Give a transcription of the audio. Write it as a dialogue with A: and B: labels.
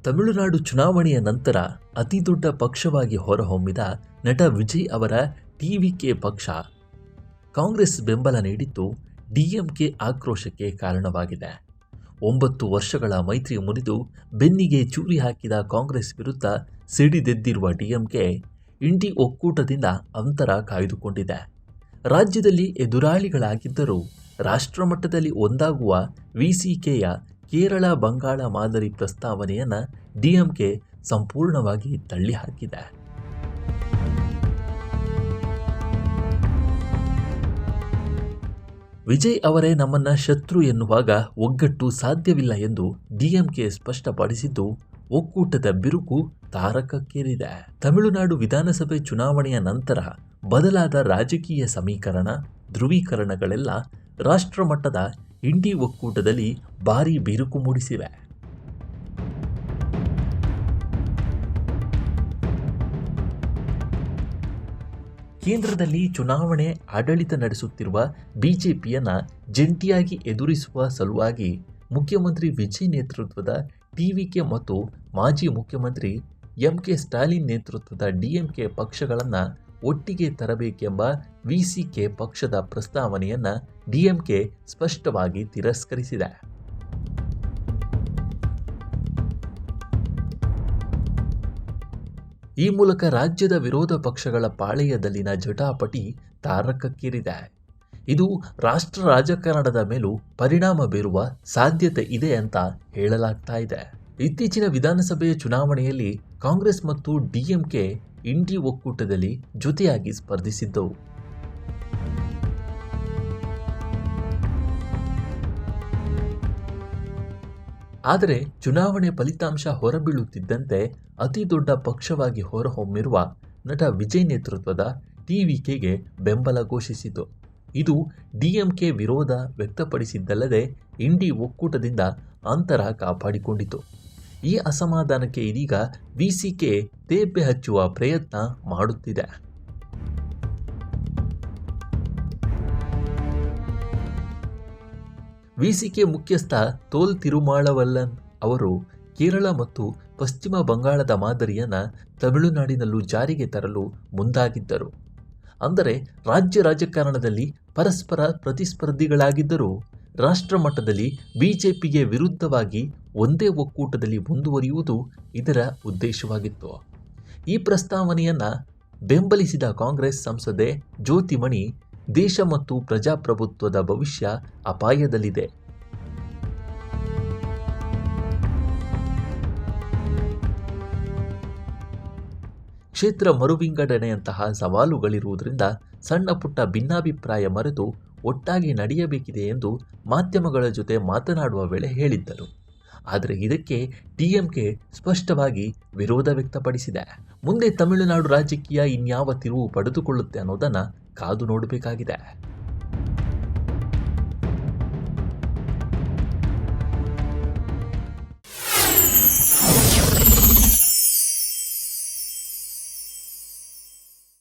A: ತಮಿಳುನಾಡು ಚುನಾವಣೆಯ ನಂತರ ಅತಿದೊಡ್ಡ ಪಕ್ಷವಾಗಿ ಹೊರಹೊಮ್ಮಿದ ನಟ ವಿಜಯ್ ಅವರ ಟಿವಿಕೆ ಪಕ್ಷ ಕಾಂಗ್ರೆಸ್ ಬೆಂಬಲ ನೀಡಿದ್ದು ಡಿಎಂಕೆ ಆಕ್ರೋಶಕ್ಕೆ ಕಾರಣವಾಗಿದೆ. 9 ವರ್ಷಗಳ ಮೈತ್ರಿ ಮುರಿದು ಬೆನ್ನಿಗೆ ಚೂರಿ ಹಾಕಿದ ಕಾಂಗ್ರೆಸ್ ವಿರುದ್ಧ ಸಿಡಿದೆದ್ದಿರುವ ಡಿಎಂಕೆ ಇಂಡಿ ಒಕ್ಕೂಟದಿಂದ ಅಂತರ ಕಾಯ್ದುಕೊಂಡಿದೆ. ರಾಜ್ಯದಲ್ಲಿ ಎದುರಾಳಿಗಳಾಗಿದ್ದರೂ ರಾಷ್ಟ್ರಮಟ್ಟದಲ್ಲಿ ಒಂದಾಗುವ ವಿಸಿಕೆಯ ಕೇರಳ ಬಂಗಾಳ ಮಾದರಿ ಪ್ರಸ್ತಾವನೆಯನ್ನು ಡಿಎಂಕೆ ಸಂಪೂರ್ಣವಾಗಿ ತಳ್ಳಿಹಾಕಿದೆ. ವಿಜಯ್ ಅವರೇ ನಮ್ಮನ್ನ ಶತ್ರು ಎನ್ನುವಾಗ ಒಗ್ಗಟ್ಟು ಸಾಧ್ಯವಿಲ್ಲ ಎಂದು ಡಿಎಂಕೆ ಸ್ಪಷ್ಟಪಡಿಸಿದ್ದು ಒಕ್ಕೂಟದ ಬಿರುಕು ತಾರಕಕ್ಕೇರಿದೆ. ತಮಿಳುನಾಡು ವಿಧಾನಸಭೆ ಚುನಾವಣೆಯ ನಂತರ ಬದಲಾದ ರಾಜಕೀಯ ಸಮೀಕರಣ, ಧ್ರುವೀಕರಣಗಳೆಲ್ಲ ರಾಷ್ಟ್ರಮಟ್ಟದ ಇಂಡಿ ಒಕ್ಕೂಟದಲ್ಲಿ ಭಾರೀ ಬಿರುಕು ಮೂಡಿಸಿವೆ. ಕೇಂದ್ರದಲ್ಲಿ ಚುನಾವಣೆ ಆಡಳಿತ ನಡೆಸುತ್ತಿರುವ ಬಿಜೆಪಿಯನ್ನು ಜಂಟಿಯಾಗಿ ಎದುರಿಸುವ ಸಲುವಾಗಿ ಮುಖ್ಯಮಂತ್ರಿ ವಿಜಯ್ ನೇತೃತ್ವದ ಟಿವಿಕೆ ಮತ್ತು ಮಾಜಿ ಮುಖ್ಯಮಂತ್ರಿ ಎಂಕೆ ಸ್ಟಾಲಿನ್ ನೇತೃತ್ವದ ಡಿಎಂಕೆ ಪಕ್ಷಗಳನ್ನು ಒಟ್ಟಿಗೆ ತರಬೇಕೆಂಬ ವಿಸಿಕೆ ಪಕ್ಷದ ಪ್ರಸ್ತಾವನೆಯನ್ನು ಡಿಎಂಕೆ ಸ್ಪಷ್ಟವಾಗಿ ತಿರಸ್ಕರಿಸಿದೆ. ಈ ಮೂಲಕ ರಾಜ್ಯದ ವಿರೋಧ ಪಕ್ಷಗಳ ಪಾಳೆಯದಲ್ಲಿನ ಜಟಾಪಟಿ ತಾರಕಕ್ಕೇರಿದೆ. ಇದು ರಾಷ್ಟ್ರ ರಾಜಕಾರಣದ ಮೇಲೂ ಪರಿಣಾಮ ಬೀರುವ ಸಾಧ್ಯತೆ ಇದೆ ಅಂತ ಹೇಳಲಾಗ್ತಾ ಇದೆ. ಇತ್ತೀಚಿನ ವಿಧಾನಸಭೆಯ ಚುನಾವಣೆಯಲ್ಲಿ ಕಾಂಗ್ರೆಸ್ ಮತ್ತು ಡಿಎಂಕೆ ಇಂಡಿ ಒಕ್ಕೂಟದಲ್ಲಿ ಜೊತೆಯಾಗಿ ಸ್ಪರ್ಧಿಸಿದ್ದವು. ಆದರೆ ಚುನಾವಣೆ ಫಲಿತಾಂಶ ಹೊರಬೀಳುತ್ತಿದ್ದಂತೆ ಅತಿ ದೊಡ್ಡ ಪಕ್ಷವಾಗಿ ಹೊರಹೊಮ್ಮಿರುವ ನಟ ವಿಜಯ್ ನೇತೃತ್ವದ ಟಿವಿಕೆಗೆ ಬೆಂಬಲ ಘೋಷಿಸಿತು. ಇದು ಡಿಎಂಕೆ ವಿರೋಧ ವ್ಯಕ್ತಪಡಿಸಿದ್ದಲ್ಲದೆ ಇಂಡಿ ಒಕ್ಕೂಟದಿಂದ ಅಂತರ ಕಾಪಾಡಿಕೊಂಡಿತು. ಈ ಅಸಮಾಧಾನಕ್ಕೆ ಇದೀಗ ವಿಸಿಕೆ ತೇಪೆ ಹಚ್ಚುವ ಪ್ರಯತ್ನ ಮಾಡುತ್ತಿದೆ. ವಿಸಿಕೆ ಮುಖ್ಯಸ್ಥ ತೋಲ್ ತಿರುಮಾಳವಲ್ಲನ್ ಅವರು ಕೇರಳ ಮತ್ತು ಪಶ್ಚಿಮ ಬಂಗಾಳದ ಮಾದರಿಯನ್ನು ತಮಿಳುನಾಡಿನಲ್ಲೂ ಜಾರಿಗೆ ತರಲು ಮುಂದಾಗಿದ್ದರು. ಅಂದರೆ ರಾಜ್ಯ ರಾಜಕಾರಣದಲ್ಲಿ ಪರಸ್ಪರ ಪ್ರತಿಸ್ಪರ್ಧಿಗಳಾಗಿದ್ದರೂ ರಾಷ್ಟ್ರಮಟ್ಟದಲ್ಲಿ ಬಿಜೆಪಿಗೆ ವಿರುದ್ಧವಾಗಿ ಒಂದೇ ಒಕ್ಕೂಟದಲ್ಲಿ ಮುಂದುವರಿಯುವುದು ಇದರ ಉದ್ದೇಶವಾಗಿತ್ತು. ಈ ಪ್ರಸ್ತಾವನೆಯನ್ನು ಬೆಂಬಲಿಸಿದ ಕಾಂಗ್ರೆಸ್ ಸಂಸದೆ ಜ್ಯೋತಿಮಣಿ ದೇಶ ಮತ್ತು ಪ್ರಜಾಪ್ರಭುತ್ವದ ಭವಿಷ್ಯ ಅಪಾಯದಲ್ಲಿದೆ. ಕ್ಷೇತ್ರ ಮರುವಿಂಗಡಣೆಯಂತಹ ಸವಾಲುಗಳಿರುವುದರಿಂದ ಸಣ್ಣ ಪುಟ್ಟ ಭಿನ್ನಾಭಿಪ್ರಾಯ ಮರೆತು ಒಟ್ಟಾಗಿ ನಡೆಯಬೇಕಿದೆ ಎಂದು ಮಾಧ್ಯಮಗಳ ಜೊತೆ ಮಾತನಾಡುವ ವೇಳೆ ಹೇಳಿದ್ದರು. ಆದರೆ ಇದಕ್ಕೆ ಡಿಎಂಕೆ ಸ್ಪಷ್ಟವಾಗಿ ವಿರೋಧ ವ್ಯಕ್ತಪಡಿಸಿದೆ. ಮುಂದೆ ತಮಿಳುನಾಡು ರಾಜಕೀಯ ಇನ್ಯಾವ ತಿರುವು ಪಡೆದುಕೊಳ್ಳುತ್ತೆ ಅನ್ನೋದನ್ನು ಕಾದು ನೋಡಬೇಕಾಗಿದೆ.